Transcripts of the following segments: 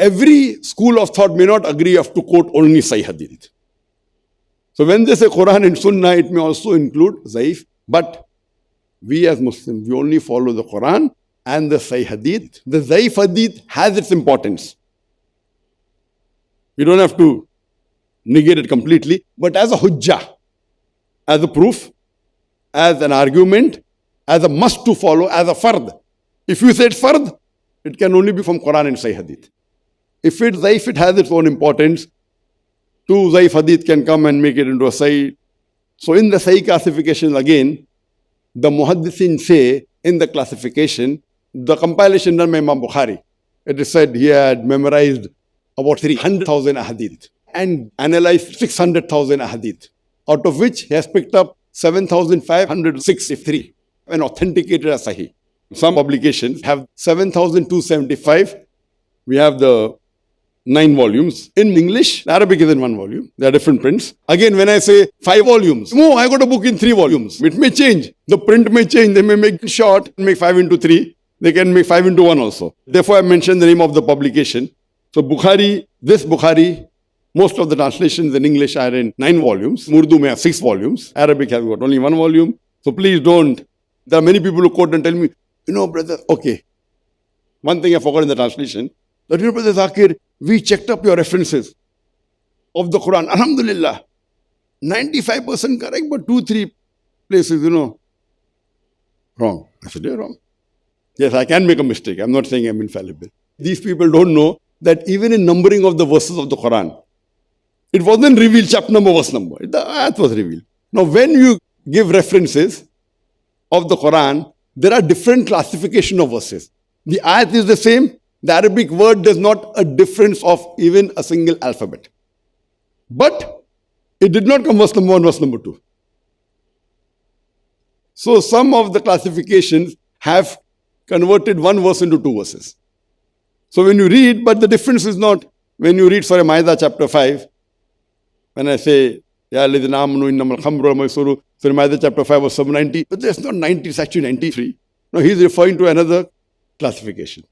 every school of thought may not agree you have to quote only Sahih Hadith. So when they say Quran and Sunnah, it may also include Zaif. But we as Muslims, we only follow the Quran and the Sahih Hadith. The Zaif Hadith has its importance. You don't have to negate it completely, but as a hujjah, as a proof, as an argument, as a must to follow, as a fard. If you say it's fard, it can only be from Quran and Sahih Hadith. If it's Zaif, it has its own importance. Two Zaif Hadith can come and make it into a Sahih. So in the Sahih classification again, the Muhaddithin say in the classification, the compilation done by Imam Bukhari, it is said he had memorized about 300,000 ahadith and analyzed 600,000 ahadith, out of which he has picked up 7,563 and authenticated as Sahih. Some publications have 7,275. We have the 9 volumes. In English, Arabic is in 1 volume. There are different prints. Again, when I say 5 volumes, no, I got a book in 3 volumes. It may change. The print may change. They may make it short, make 5 into 3. They can make 5 into 1 also. Therefore, I mentioned the name of the publication. So Bukhari, this Bukhari, most of the translations in English are in 9 volumes. Urdu may have 6 volumes. Arabic has got only 1 volume. So please don't. There are many people who quote and tell me, brother, okay. One thing I forgot in the translation, that Brother Zakir, we checked up your references of the Quran. Alhamdulillah. 95% correct, but 2-3 places, wrong. I said, you're wrong. Yes, I can make a mistake. I'm not saying I'm infallible. These people don't know that even in numbering of the verses of the Quran, it wasn't revealed chapter number, verse number. The ayat was revealed. Now, when you give references of the Quran, there are different classification of verses. The ayat is the same. The Arabic word does not a difference of even a single alphabet. But it did not come verse number 1, verse number 2. So some of the classifications have converted one verse into 2 verses. So when you read, but the difference is not, when you read Surah Ma'idah chapter 5, when I say, Ya alladhina amanu innamal khamru wal maisuru, Surah Ma'idah chapter 5 verse 90, but there's not 90, it's actually 93. No, he's referring to another classification.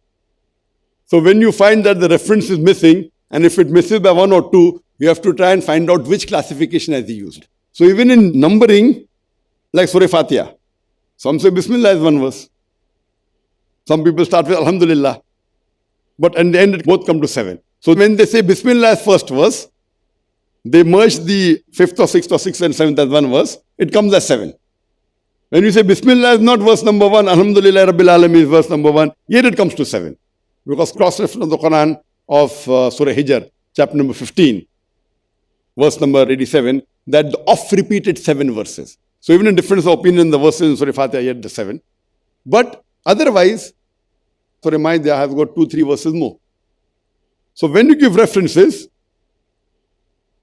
So when you find that the reference is missing, and if it misses by 1 or 2, you have to try and find out which classification has he used. So even in numbering, like Surah Fatiha, some say Bismillah is 1 verse. Some people start with Alhamdulillah. But in the end, it both come to 7. So when they say Bismillah is first verse, they merge the 5th or 6th or 6th and 7th as 1 verse, it comes as 7. When you say Bismillah is not verse number 1, Alhamdulillah Rabbil Alamin is verse number 1, yet it comes to 7. Because cross-reference of the Quran of Surah Hijr, chapter number 15, verse number 87, that the oft-repeated 7 verses. So even in difference of opinion, the verses in Surah Fatiha, yet the 7. But otherwise, Surah Ma'idah has got 2-3 verses more. So when you give references,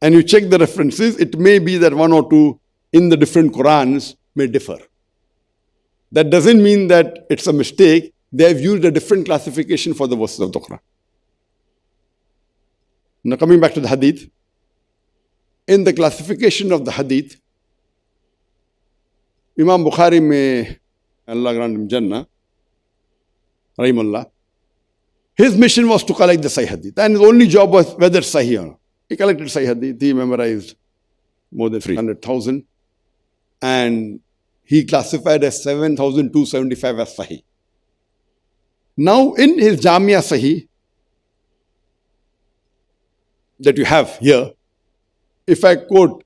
and you check the references, it may be that 1 or 2 in the different Qurans may differ. That doesn't mean that it's a mistake. They have used a different classification for the verses of the Quran. Now coming back to the Hadith. In the classification of the Hadith, Imam Bukhari may, Allah grant him Jannah, Rahimullah, his mission was to collect the Sahih Hadith. And his only job was whether Sahih or not. He collected Sahih Hadith. He memorized more than 300,000. And he classified as 7,275 as Sahih. Now, in his Jamia Sahih that you have here, if I quote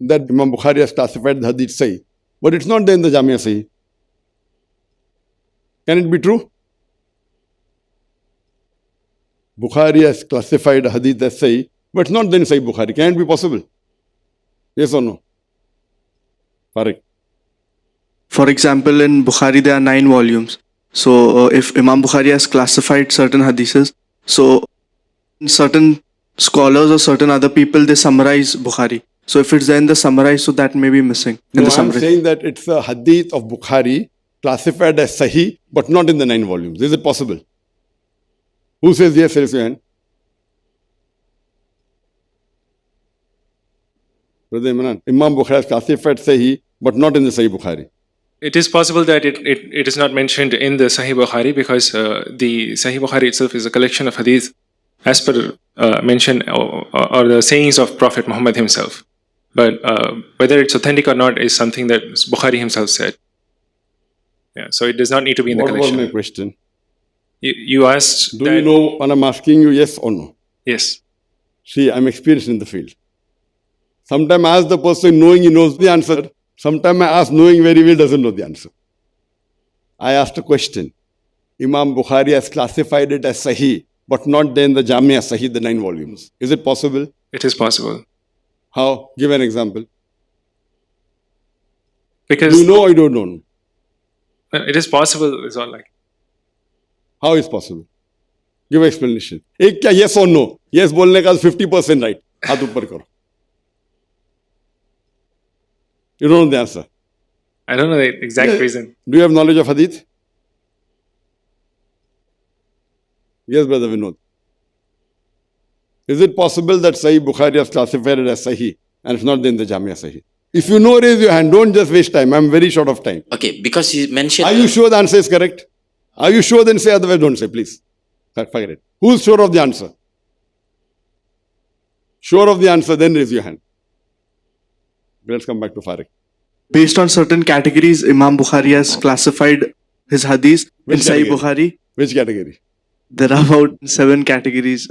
that Imam Bukhari has classified the Hadith Sahih, but it's not there in the Jamia Sahih, can it be true? Bukhari has classified a Hadith as Sahih, but it's not there in Sahih Bukhari. Can it be possible? Yes or no? Farik. For example, in Bukhari there are 9 volumes. So if Imam Bukhari has classified certain hadiths, so certain scholars or certain other people, they summarize Bukhari. So if it's there in the summary, so that may be missing in the summary. I'm saying that it's a hadith of Bukhari classified as Sahih, but not in the 9 volumes. Is it possible? Who says yes? Raise your hand. Brother Imran, Imam Bukhari has classified Sahih, but not in the Sahih Bukhari. It is possible that it is not mentioned in the Sahih Bukhari because the Sahih Bukhari itself is a collection of hadith as per mention or the sayings of Prophet Muhammad himself. But whether it's authentic or not is something that Bukhari himself said. Yeah, so it does not need to be in the What was collection. my question? You asked Do that, you know what I'm asking you, yes or no? yes. See, I'm experienced in the field. Sometimes I ask the person knowing he knows the answer. Sometimes I ask knowing very well doesn't know the answer. I asked a question. Imam Bukhari has classified it as Sahih, but not then the Jamia Sahih, the 9 volumes. Is it possible? It is possible. How? Give an example. Because Do you know or you don't know? it is possible, is all like. How is possible? Give an explanation. एक क्या yes or no? Yes बोलने का 50% right. हाथ ऊपर करो. You don't know the answer. I don't know the exact reason. Do you have knowledge of hadith? Yes, brother Vinod. Is it possible that Sahih Bukhari has classified it as Sahih and it's not in the Jamia Sahih? If you know, raise your hand. Don't just waste time. I'm very short of time. Okay, because you mentioned. Are you sure the answer is correct? Are you sure? Then say, otherwise don't say, please. Forget it. Who's sure of the answer? Sure of the answer, then raise your hand. Let's come back to Farik. Based on certain categories, Imam Bukhari has classified his hadith Which in Sahih category? Bukhari. Which category? There are about 7 categories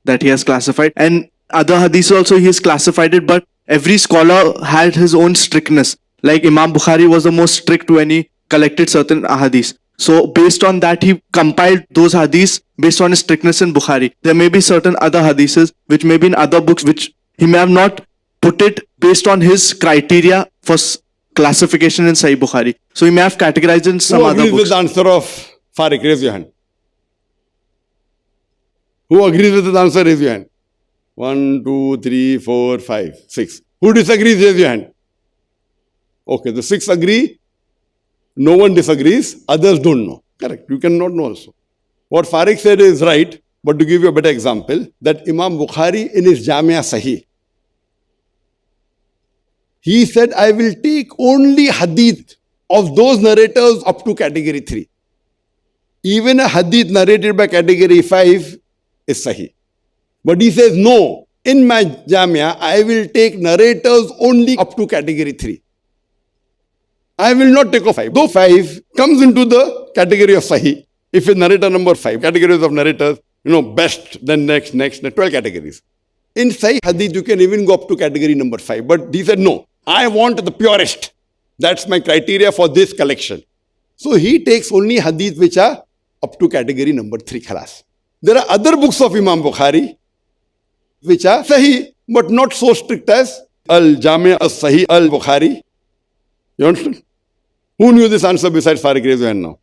that he has classified, and other hadiths also he has classified it, but every scholar had his own strictness. Like Imam Bukhari was the most strict when he collected certain hadiths. So based on that, he compiled those hadiths based on his strictness in Bukhari. There may be certain other hadiths which may be in other books which he may have not put it based on his criteria for classification in Sahih Bukhari. So he may have categorized in some Who other agrees with books. the answer of Farik? Raise your hand. Who agrees with the answer? Raise your hand. 1, 2, 3, 4, 5, 6. Who disagrees? Raise your hand. Okay, the 6 agree. No one disagrees. Others don't know. Correct. You cannot know also. What Farik said is right, but to give you a better example, that Imam Bukhari in his Jamia Sahih, he said, I will take only hadith of those narrators up to category 3. Even a hadith narrated by category 5 is Sahih. But he says, no, in my Jamia, I will take narrators only up to category 3. I will not take a 5. Though 5 comes into the category of Sahih. If it's narrator number 5, categories of narrators, best, then next, 12 categories. In Sahih Hadith, you can even go up to category number 5. But he said, no, I want the purest. That's my criteria for this collection. So he takes only Hadith which are up to category number 3. Khalas. There are other books of Imam Bukhari which are Sahih, but not so strict as Al-Jami' al-Sahih al-Bukhari. You understand? Who knew this answer besides Farik? Raise your hand now.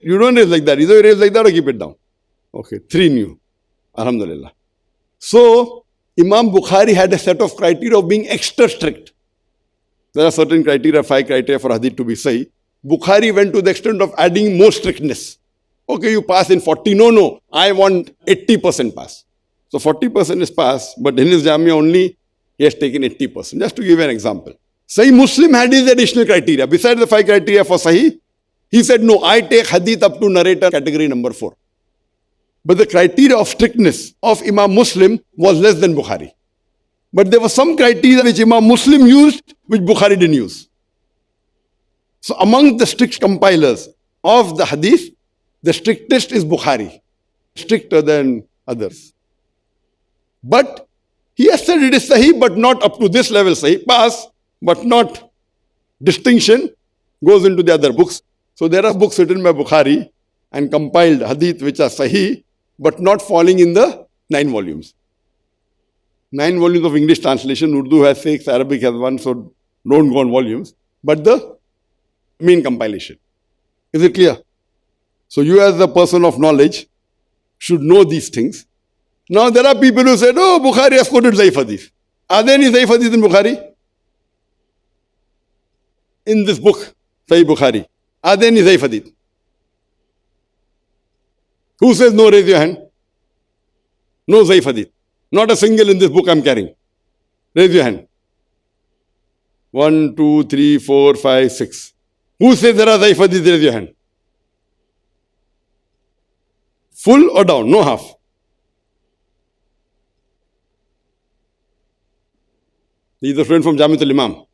You don't raise like that. Either you raise like that or keep it down. Okay, 3 knew. Alhamdulillah. So, Imam Bukhari had a set of criteria of being extra strict. There are certain criteria, 5 criteria for hadith to be sahih. Bukhari went to the extent of adding more strictness. Okay, you pass in 40. No, I want 80% pass. So 40% is pass, but in his Jamia only, he has taken 80%. Just to give you an example. Sahih Muslim had his additional criteria. Besides the 5 criteria for Sahih, he said, no, I take hadith up to narrator category number 4. But the criteria of strictness of Imam Muslim was less than Bukhari. But there were some criteria which Imam Muslim used, which Bukhari didn't use. So among the strict compilers of the hadith, the strictest is Bukhari, stricter than others. But he has said it is Sahih, but not up to this level Sahih. Pass, but not distinction, goes into the other books. So there are books written by Bukhari and compiled hadith which are Sahih, but not falling in the 9 volumes. 9 volumes of English translation. Urdu has 6, Arabic has 1, so don't go on volumes. But the main compilation. Is it clear? So you as a person of knowledge should know these things. Now there are people who said, oh, Bukhari has quoted Zaif hadith. Are there any Zaif hadith in Bukhari? In this book, Sahih Bukhari. Are there any Zaif hadith? Who says no? Raise your hand. No Zaif hadith. Not a single in this book I'm carrying. Raise your hand. 1, 2, 3, 4, 5, 6. Who says there are Zaif hadith? Raise your hand. Full or down, no half. He's a friend from Jamiatul Imam.